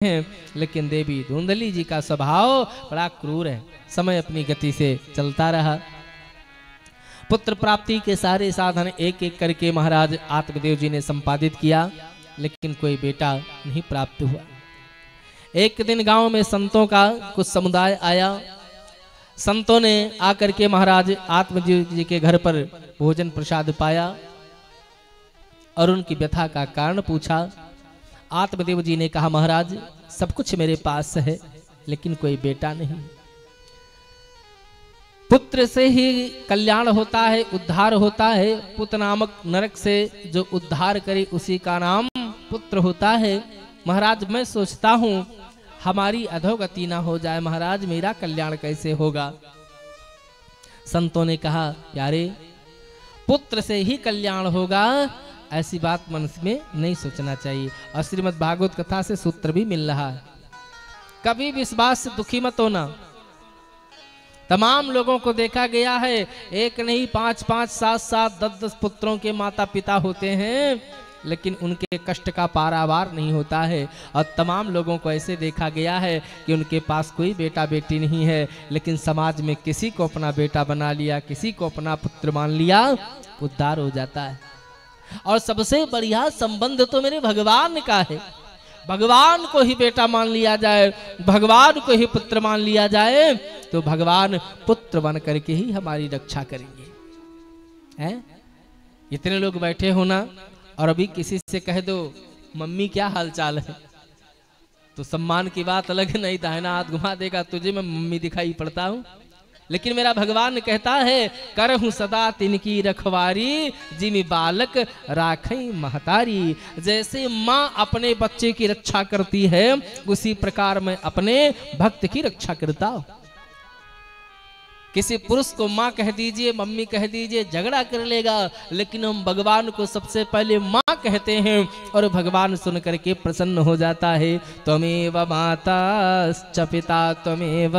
हैं, लेकिन देवी धुंधली जी का स्वभाव बड़ा क्रूर है। समय अपनी गति से चलता रहा। पुत्र प्राप्ति के सारे साधन एक एक करके महाराज आत्मदेव जी ने संपादित किया, लेकिन कोई बेटा नहीं प्राप्त हुआ। एक दिन गांव में संतों का कुछ समुदाय आया। संतों ने आकर के महाराज आत्मदेव जी के घर पर भोजन प्रसाद पाया और उनकी व्यथा का कारण पूछा। आत्मदेव जी ने कहा, महाराज सब कुछ मेरे पास है, लेकिन कोई बेटा नहीं। पुत्र से ही कल्याण होता है, उद्धार होता है। पुत्र नामक नरक से जो उद्धार करे उसी का नाम पुत्र होता है। महाराज मैं सोचता हूं हमारी अधोगति ना हो जाए, महाराज मेरा कल्याण कैसे होगा। संतों ने कहा, प्यारे पुत्र से ही कल्याण होगा, ऐसी बात मन में नहीं सोचना चाहिए। और श्रीमद् भागवत कथा से सूत्र भी मिल रहा है, कभी विश्वास से दुखी मत होना। तमाम लोगों को देखा गया है, एक नहीं 5-5, 7-7, 10-10 पुत्रों के माता पिता होते हैं, लेकिन उनके कष्ट का पारावार नहीं होता है। और तमाम लोगों को ऐसे देखा गया है कि उनके पास कोई बेटा बेटी नहीं है, लेकिन समाज में किसी को अपना बेटा बना लिया, किसी को अपना पुत्र मान लिया, उद्धार हो जाता है। और सबसे बढ़िया संबंध तो मेरे भगवान का है। भगवान को ही बेटा मान लिया जाए, भगवान को ही पुत्र मान लिया जाए, तो भगवान पुत्र बन करके ही हमारी रक्षा करेंगे। हैं? इतने लोग बैठे हो ना, और अभी किसी से कह दो मम्मी क्या हालचाल है, तो सम्मान की बात अलग, नहीं दाहिना हाथ घुमा देगा तुझे मैं मम्मी दिखाई पड़ता हूं। लेकिन मेरा भगवान कहता है, करहूं सदा तिनकी रखवारी, जिमि बालक राखई महतारी। जैसे माँ अपने बच्चे की रक्षा करती है, उसी प्रकार मैं अपने भक्त की रक्षा करता हूं। किसी पुरुष को माँ कह दीजिए, मम्मी कह दीजिए, झगड़ा कर लेगा, लेकिन हम भगवान को सबसे पहले माँ कहते हैं और भगवान सुन करके प्रसन्न हो जाता है। त्वमेव माताश्च पिता त्वमेव,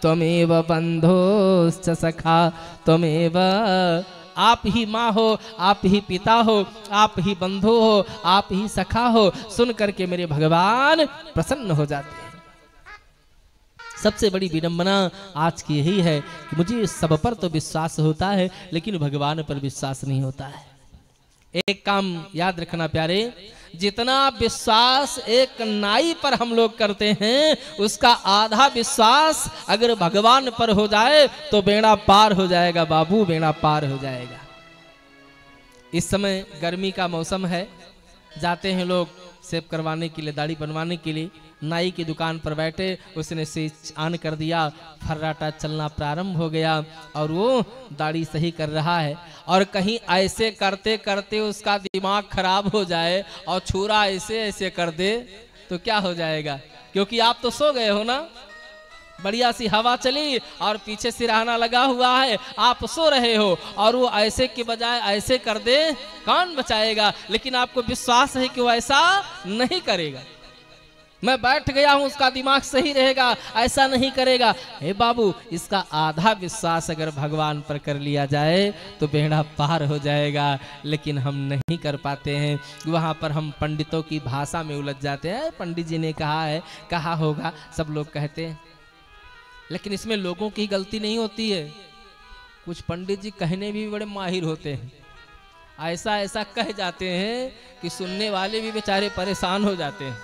त्वमेव बंधोश्च सखा त्वमेव। आप ही माँ हो, आप ही पिता हो, आप ही बंधु हो, आप ही सखा हो। सुन करके मेरे भगवान प्रसन्न हो जाते हैं। सबसे बड़ी विडंबना आज की यही है कि मुझे सब पर तो विश्वास होता है, लेकिन भगवान पर विश्वास नहीं होता है। एक काम याद रखना प्यारे, जितना विश्वास एक नाई पर हम लोग करते हैं, उसका आधा विश्वास अगर भगवान पर हो जाए तो बेड़ा पार हो जाएगा बाबू, बेड़ा पार हो जाएगा। इस समय गर्मी का मौसम है, जाते हैं लोग सेव करवाने के लिए, दाढ़ी बनवाने के लिए। नाई की दुकान पर बैठे, उसने स्विच ऑन कर दिया, फर्राटा चलना प्रारंभ हो गया और वो दाढ़ी सही कर रहा है। और कहीं ऐसे करते करते उसका दिमाग खराब हो जाए और छुरा ऐसे ऐसे कर दे तो क्या हो जाएगा। क्योंकि आप तो सो गए हो ना, बढ़िया सी हवा चली और पीछे सिरहाना लगा हुआ है, आप सो रहे हो, और वो ऐसे के बजाय ऐसे कर दे, कौन बचाएगा। लेकिन आपको विश्वास है कि वो ऐसा नहीं करेगा। मैं बैठ गया हूं, उसका दिमाग सही रहेगा, ऐसा नहीं करेगा। हे बाबू, इसका आधा विश्वास अगर भगवान पर कर लिया जाए तो बेड़ा पार हो जाएगा, लेकिन हम नहीं कर पाते हैं। वहां पर हम पंडितों की भाषा में उलझ जाते हैं। पंडित जी ने कहा है, कहा होगा, सब लोग कहते हैं, लेकिन इसमें लोगों की गलती नहीं होती है। कुछ पंडित जी कहने भी बड़े माहिर होते हैं, ऐसा ऐसा कह जाते हैं कि सुनने वाले भी बेचारे परेशान हो जाते हैं।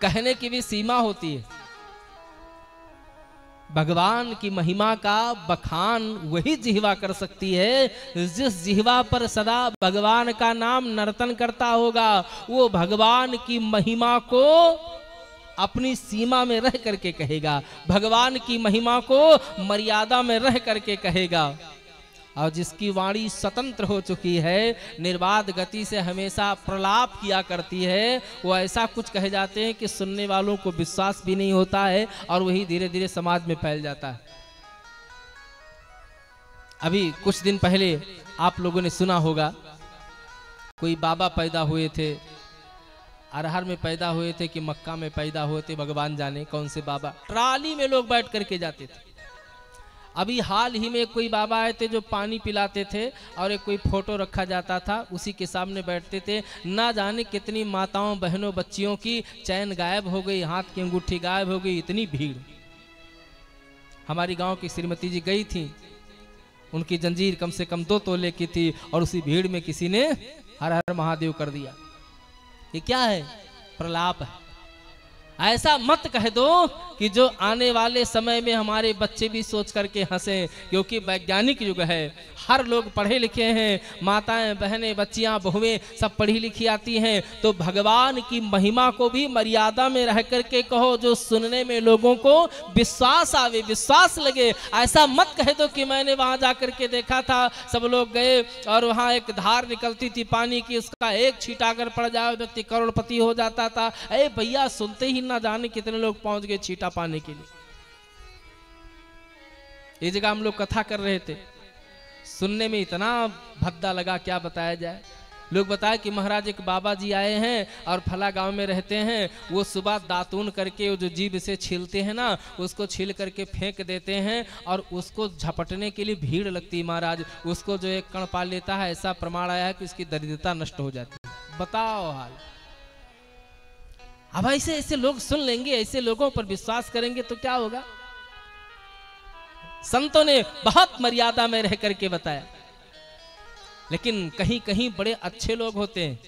कहने की भी सीमा होती है। भगवान की महिमा का बखान वही जिह्वा कर सकती है, जिस जिह्वा पर सदा भगवान का नाम नर्तन करता होगा, वो भगवान की महिमा को अपनी सीमा में रह करके कहेगा, भगवान की महिमा को मर्यादा में रह करके कहेगा। और जिसकी वाणी स्वतंत्र हो चुकी है, निर्बाध गति से हमेशा प्रलाप किया करती है, वो ऐसा कुछ कहे जाते हैं कि सुनने वालों को विश्वास भी नहीं होता है और वही धीरे धीरे समाज में फैल जाता है। अभी कुछ दिन पहले आप लोगों ने सुना होगा, कोई बाबा पैदा हुए थे, अरहर में पैदा हुए थे कि मक्का में पैदा हुए थे, भगवान जाने कौन से बाबा। ट्राली में लोग बैठ करके जाते थे अभी हाल ही में कोई बाबा आए थे जो पानी पिलाते थे और एक कोई फोटो रखा जाता था, उसी के सामने बैठते थे। ना जाने कितनी माताओं बहनों बच्चियों की चैन गायब हो गई, हाथ की अंगूठी गायब हो गई, इतनी भीड़। हमारी गांव की श्रीमती जी गई थी, उनकी जंजीर कम से कम 2 तोले की थी और उसी भीड़ में किसी ने हर हर महादेव कर दिया। ये क्या है? प्रलाप है। ऐसा मत कह दो कि जो आने वाले समय में हमारे बच्चे भी सोच करके हंसें, क्योंकि वैज्ञानिक युग है, हर लोग पढ़े लिखे हैं, माताएं बहनें बच्चियां बहुएं सब पढ़ी लिखी आती हैं। तो भगवान की महिमा को भी मर्यादा में रह करके कहो, जो सुनने में लोगों को विश्वास आवे, विश्वास लगे। ऐसा मत कह दो कि मैंने वहां जाकर के देखा था, सब लोग गए और वहां एक धार निकलती थी पानी की, उसका एक छींटा अगर पड़ जाए व्यक्ति करोड़पति हो जाता था। अरे भैया, सुनते ही ना जाने कितने लोग पहुंच गए छींटा पाने के लिए। एक जगह हम लोग कथा कर रहे थे, सुनने में इतना भद्दा लगा, क्या बताया जाए। लोग बताए कि महाराज एक बाबा जी आए हैं और फला गांव में रहते हैं, वो सुबह दातून करके वो जो जीभ से छीलते हैं ना, उसको छील करके फेंक देते हैं और उसको झपटने के लिए भीड़ लगती है महाराज। उसको जो एक कण पा लेता है, ऐसा प्रमाण आया है कि उसकी दरिद्रता नष्ट हो जाती है। बताओ हाल। अब ऐसे ऐसे लोग सुन लेंगे, ऐसे लोगों पर विश्वास करेंगे तो क्या होगा। संतों ने बहुत मर्यादा में रह करके बताया, लेकिन कहीं कहीं बड़े अच्छे लोग होते हैं,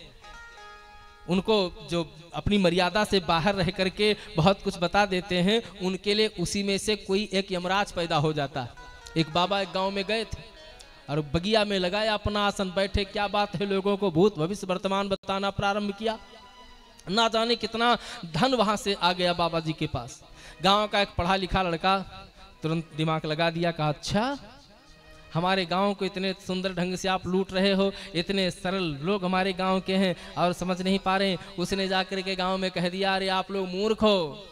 उनको जो अपनी मर्यादा से बाहर रह करके बहुत कुछ बता देते हैं, उनके लिए उसी में से कोई एक यमराज पैदा हो जाता है। एक बाबा एक गांव में गए थे और बगिया में लगाया अपना आसन, बैठे, क्या बात है, लोगों को भूत भविष्य वर्तमान बताना प्रारंभ किया। ना जाने कितना धन वहां से आ गया बाबा जी के पास। गांव का एक पढ़ा लिखा लड़का तुरंत दिमाग लगा दिया, कहा अच्छा हमारे गांव को इतने सुंदर ढंग से आप लूट रहे हो, इतने सरल लोग हमारे गांव के हैं और समझ नहीं पा रहे। उसने जाकर के गांव में कह दिया, अरे आप लोग मूर्ख हो,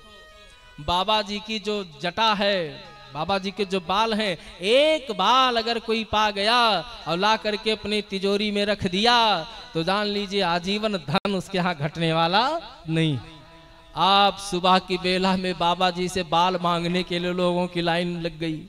बाबा जी की जो जटा है, बाबा जी के जो बाल हैं, एक बाल अगर कोई पा गया और ला करके अपनी तिजोरी में रख दिया तो जान लीजिए आजीवन धन उसके यहाँ घटने वाला नहीं। आप सुबह की बेला में बाबा जी से बाल मांगने के लिए लोगों की लाइन लग गई।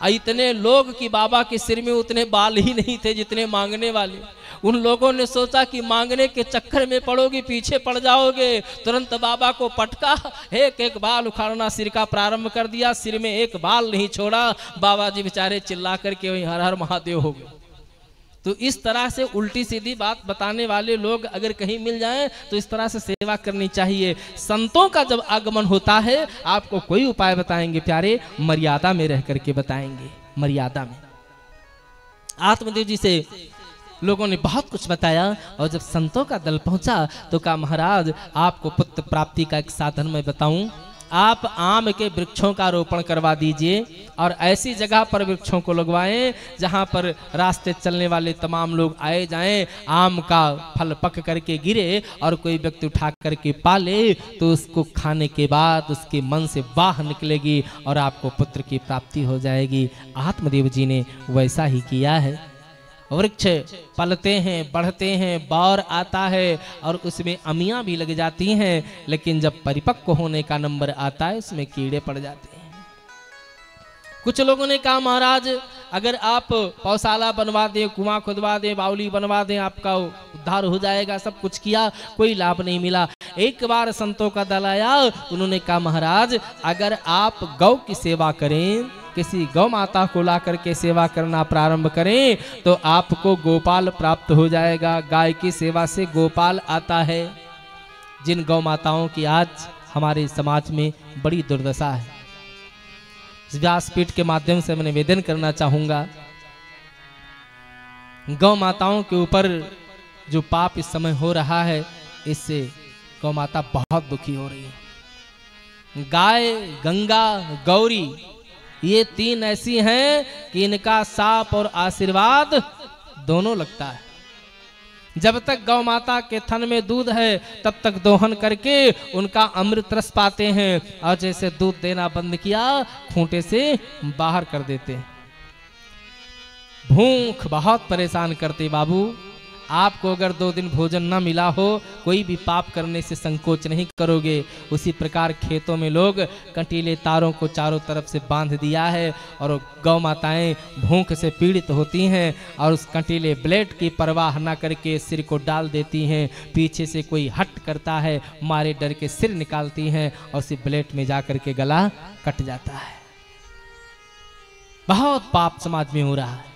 इतने लोग कि बाबा के सिर में उतने बाल ही नहीं थे जितने मांगने वाले। उन लोगों ने सोचा कि मांगने के चक्कर में पड़ोगे, पीछे पड़ जाओगे। तुरंत बाबा को पटका, एक एक बाल उखाड़ना सिर का प्रारंभ कर दिया, सिर में एक बाल नहीं छोड़ा। बाबा जी बेचारे चिल्ला करके वहीं हर हर महादेव हो गए। तो इस तरह से उल्टी सीधी बात बताने वाले लोग अगर कहीं मिल जाएं तो इस तरह से सेवा करनी चाहिए। संतों का जब आगमन होता है, आपको कोई उपाय बताएंगे प्यारे, मर्यादा में रह करके बताएंगे, मर्यादा में। आत्मदेव जी से लोगों ने बहुत कुछ बताया और जब संतों का दल पहुंचा तो कहा, महाराज आपको पुत्र प्राप्ति का एक साधन मैं बताऊं। आप आम के वृक्षों का रोपण करवा दीजिए और ऐसी जगह पर वृक्षों को लगवाएं जहां पर रास्ते चलने वाले तमाम लोग आए जाएं, आम का फल पक करके गिरे और कोई व्यक्ति उठा करके पाले तो उसको खाने के बाद उसके मन से वाह निकलेगी और आपको पुत्र की प्राप्ति हो जाएगी। आत्मदेव जी ने वैसा ही किया है। वृक्ष पलते हैं, बढ़ते हैं, बौर आता है और उसमें अमियां भी लग जाती हैं, लेकिन जब परिपक्व होने का नंबर आता है उसमें कीड़े पड़ जाते हैं। कुछ लोगों ने कहा, महाराज अगर आप पौशाला बनवा दें, कुआं खुदवा दें, बावली बनवा दें, आपका उद्धार हो जाएगा। सब कुछ किया, कोई लाभ नहीं मिला। एक बार संतों का दल आया, उन्होंने कहा, महाराज अगर आप गौ की सेवा करें, किसी गौ माता को ला करके सेवा करना प्रारंभ करें तो आपको गोपाल प्राप्त हो जाएगा। गाय की सेवा से गोपाल आता है। जिन गौ माताओं की आज हमारे समाज में बड़ी दुर्दशा है, व्यासपीठ के माध्यम से मैं निवेदन करना चाहूंगा, गौ माताओं के ऊपर जो पाप इस समय हो रहा है, इससे गौ माता बहुत दुखी हो रही है। गाय, गंगा, गौरी, ये तीन ऐसी हैं कि इनका साप और आशीर्वाद दोनों लगता है। जब तक गौ माता के थन में दूध है तब तक दोहन करके उनका अमृत रस पाते हैं और जैसे दूध देना बंद किया खूंटे से बाहर कर देते हैं। भूख बहुत परेशान करते बाबू। आपको अगर 2 दिन भोजन न मिला हो, कोई भी पाप करने से संकोच नहीं करोगे। उसी प्रकार खेतों में लोग कंटीले तारों को चारों तरफ से बांध दिया है और गौ माताएं भूख से पीड़ित होती हैं और उस कंटीले ब्लेड की परवाह न करके सिर को डाल देती हैं। पीछे से कोई हट करता है, मारे डर के सिर निकालती हैं और उसी ब्लेड में जाकर के गला कट जाता है। बहुत पाप समाज में हो रहा है।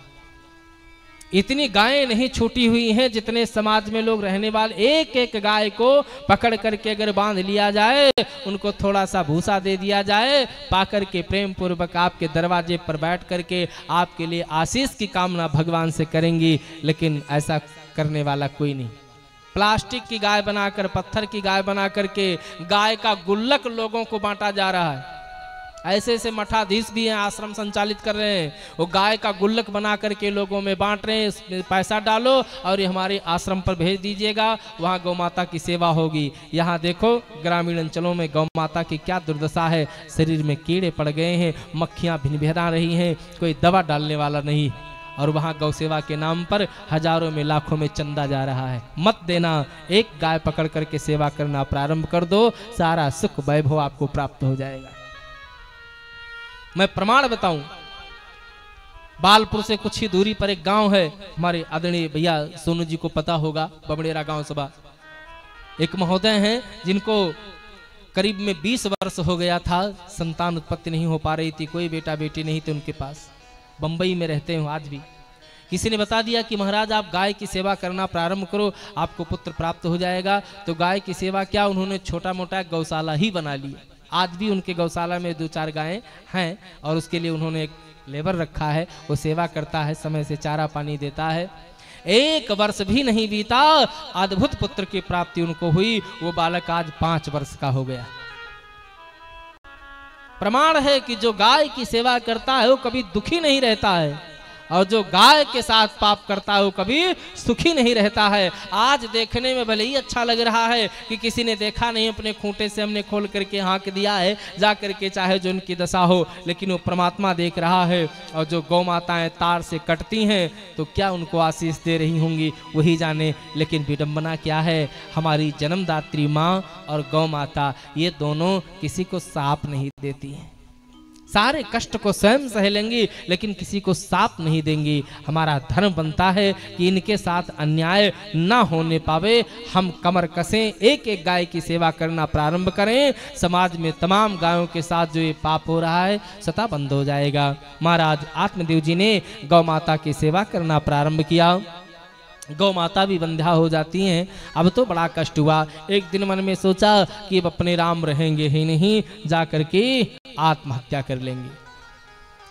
इतनी गायें नहीं छूटी हुई हैं जितने समाज में लोग रहने वाले। एक एक गाय को पकड़ करके अगर बांध लिया जाए, उनको थोड़ा सा भूसा दे दिया जाए, पाकर के प्रेम पूर्वक आपके दरवाजे पर बैठ करके आपके लिए आशीष की कामना भगवान से करेंगी, लेकिन ऐसा करने वाला कोई नहीं। प्लास्टिक की गाय बनाकर, पत्थर की गाय बना करके गाय का गुल्लक लोगों को बांटा जा रहा है। ऐसे ऐसे मठाधीश भी हैं, आश्रम संचालित कर रहे हैं, वो गाय का गुल्लक बना करके लोगों में बांट रहे हैं। इसमें पैसा डालो और ये हमारे आश्रम पर भेज दीजिएगा, वहाँ गौ माता की सेवा होगी। यहाँ देखो ग्रामीण अंचलों में गौ माता की क्या दुर्दशा है। शरीर में कीड़े पड़ गए हैं, मक्खियाँ भिनभिना रही हैं, कोई दवा डालने वाला नहीं, और वहाँ गौ सेवा के नाम पर हजारों में लाखों में चंदा जा रहा है। मत देना, एक गाय पकड़ करके सेवा करना प्रारंभ कर दो, सारा सुख वैभव आपको प्राप्त हो जाएगा। मैं प्रमाण बताऊं, बालपुर से कुछ ही दूरी पर एक गांव है, हमारे आदरणीय भैया सोनू जी को पता होगा, बबड़ेरा गांव सभा। एक महोदय हैं जिनको करीब में 20 वर्ष हो गया था, संतान उत्पत्ति नहीं हो पा रही थी, कोई बेटा बेटी नहीं थे उनके पास। बंबई में रहते हैं आज भी। किसी ने बता दिया कि महाराज आप गाय की सेवा करना प्रारंभ करो, आपको पुत्र प्राप्त हो जाएगा। तो गाय की सेवा क्या, उन्होंने छोटा मोटा गौशाला ही बना लिया। आज भी उनके गौशाला में 2-4 गायें हैं और उसके लिए उन्होंने एक लेबर रखा है, वो सेवा करता है, समय से चारा पानी देता है। 1 वर्ष भी नहीं बीता, अद्भुत पुत्र की प्राप्ति उनको हुई। वो बालक आज 5 वर्ष का हो गया। प्रमाण है कि जो गाय की सेवा करता है वो कभी दुखी नहीं रहता है, और जो गाय के साथ पाप करता है वो कभी सुखी नहीं रहता है। आज देखने में भले ही अच्छा लग रहा है कि किसी ने देखा नहीं, अपने खूंटे से हमने खोल करके हाँक दिया है, जा करके चाहे जो उनकी दशा हो, लेकिन वो परमात्मा देख रहा है। और जो गौ माताएं तार से कटती हैं तो क्या उनको आशीष दे रही होंगी वही जाने। लेकिन विडंबना क्या है, हमारी जन्मदात्री माँ और गौ माता ये दोनों किसी को साप नहीं देती हैं। सारे कष्ट को स्वयं सह लेंगी लेकिन किसी को साप नहीं देंगी। हमारा धर्म बनता है कि इनके साथ अन्याय ना होने पावे, हम कमर कसें, एक एक गाय की सेवा करना प्रारंभ करें। समाज में तमाम गायों के साथ जो ये पाप हो रहा है सता बंद हो जाएगा। महाराज आत्मदेव जी ने गौ माता की सेवा करना प्रारंभ किया। गौ माता भी बंध्या हो जाती हैं। अब तो बड़ा कष्ट हुआ। एक दिन मन में सोचा कि अब अपने राम रहेंगे ही नहीं, जा करके आत्महत्या कर लेंगे।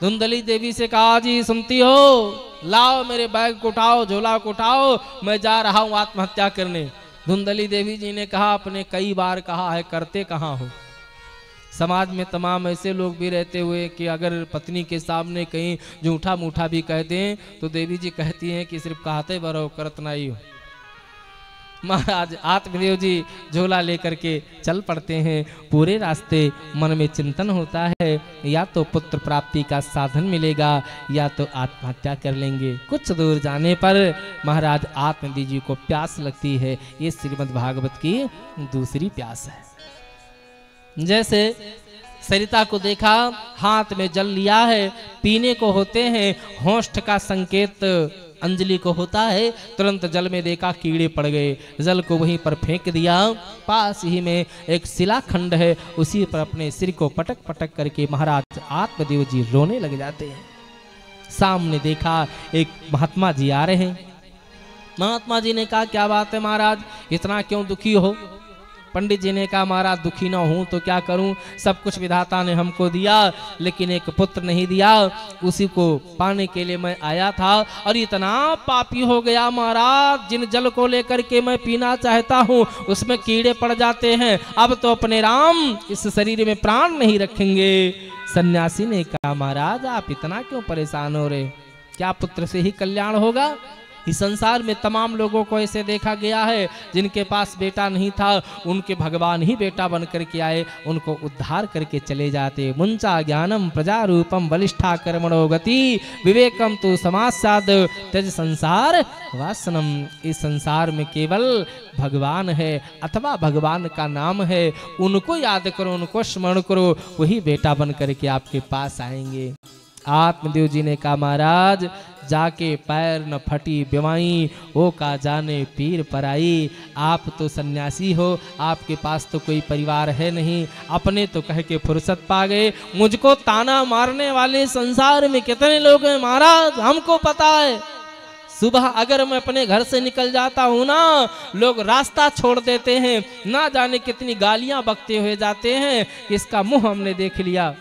धुंधली देवी से कहा, जी सुनती हो, लाओ मेरे बैग को उठाओ, झोला को उठाओ, मैं जा रहा हूँ आत्महत्या करने। धुंधली देवी जी ने कहा, आपने कई बार कहा है, करते कहाँ हो। समाज में तमाम ऐसे लोग भी रहते हुए कि अगर पत्नी के सामने कहीं झूठा मूठा भी कह दें तो देवी जी कहती हैं कि सिर्फ कहते बरो, करत नहीं हो। महाराज आत्मदेव जी झोला लेकर के चल पड़ते हैं। पूरे रास्ते मन में चिंतन होता है, या तो पुत्र प्राप्ति का साधन मिलेगा या तो आत्महत्या कर लेंगे। कुछ दूर जाने पर महाराज आत्मदेव जी को प्यास लगती है। ये श्रीमद् भागवत की दूसरी प्यास है। जैसे सरिता को देखा, हाथ में जल लिया है, पीने को होते हैं, होष्ठ का संकेत अंजलि को होता है। तुरंत जल में देखा कीड़े पड़ गए, जल को वहीं पर फेंक दिया। पास ही में एक शिलाखंड है, उसी पर अपने सिर को पटक पटक करके महाराज आत्मदेव जी रोने लग जाते हैं। सामने देखा एक महात्मा जी आ रहे हैं। महात्मा जी ने कहा, क्या बात है महाराज, इतना क्यों दुखी हो। पंडित जी ने कहा, महाराज दुखी ना हूं तो क्या करूं, सब कुछ विधाता ने हमको दिया लेकिन एक पुत्र नहीं दिया, उसी को पाने के लिए मैं आया था और इतना पापी हो गया महाराज, जिन जल को लेकर के मैं पीना चाहता हूं उसमें कीड़े पड़ जाते हैं। अब तो अपने राम इस शरीर में प्राण नहीं रखेंगे। सन्यासी ने कहा, महाराज आप इतना क्यों परेशान हो रहे, क्या पुत्र से ही कल्याण होगा। इस संसार में तमाम लोगों को ऐसे देखा गया है जिनके पास बेटा नहीं था, उनके भगवान ही बेटा बन करके आए, उनको उद्धार करके चले जाते। मुंचा ज्ञानम प्रजारूपम बलिष्ठा कर्मणो गति विवेकम तो समासाद त्यज संसार वासनम। इस संसार में केवल भगवान है अथवा भगवान का नाम है, उनको याद करो, उनको स्मरण करो, वही बेटा बन करके आपके पास आएंगे। आत्मदेव जी ने कहा महाराज जाके पैर न फटी बेवाई ओ का जाने पीर पराई। आप तो सन्यासी हो, आपके पास तो कोई परिवार है नहीं, अपने तो कह के फुर्सत पा गए, मुझको ताना मारने वाले संसार में कितने लोग हैं महाराज, हमको पता है। सुबह अगर मैं अपने घर से निकल जाता हूँ ना, लोग रास्ता छोड़ देते हैं, ना जाने कितनी गालियां बकते हुए जाते हैं, इसका मुंह हमने देख लिया।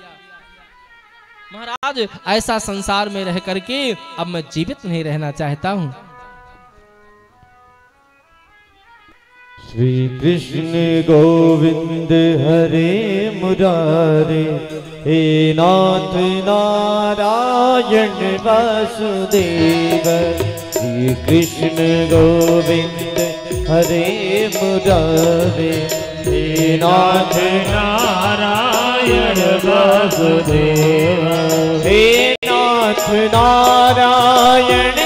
महाराज ऐसा संसार में रह करके अब मैं जीवित नहीं रहना चाहता हूँ। श्री कृष्ण गोविंद हरे मुरारे, हे नाथ नारायण वासुदेव। श्री कृष्ण गोविंद हरे मुरारे, हे नाथ नारायण वासुदेव। हे नाथ नारायण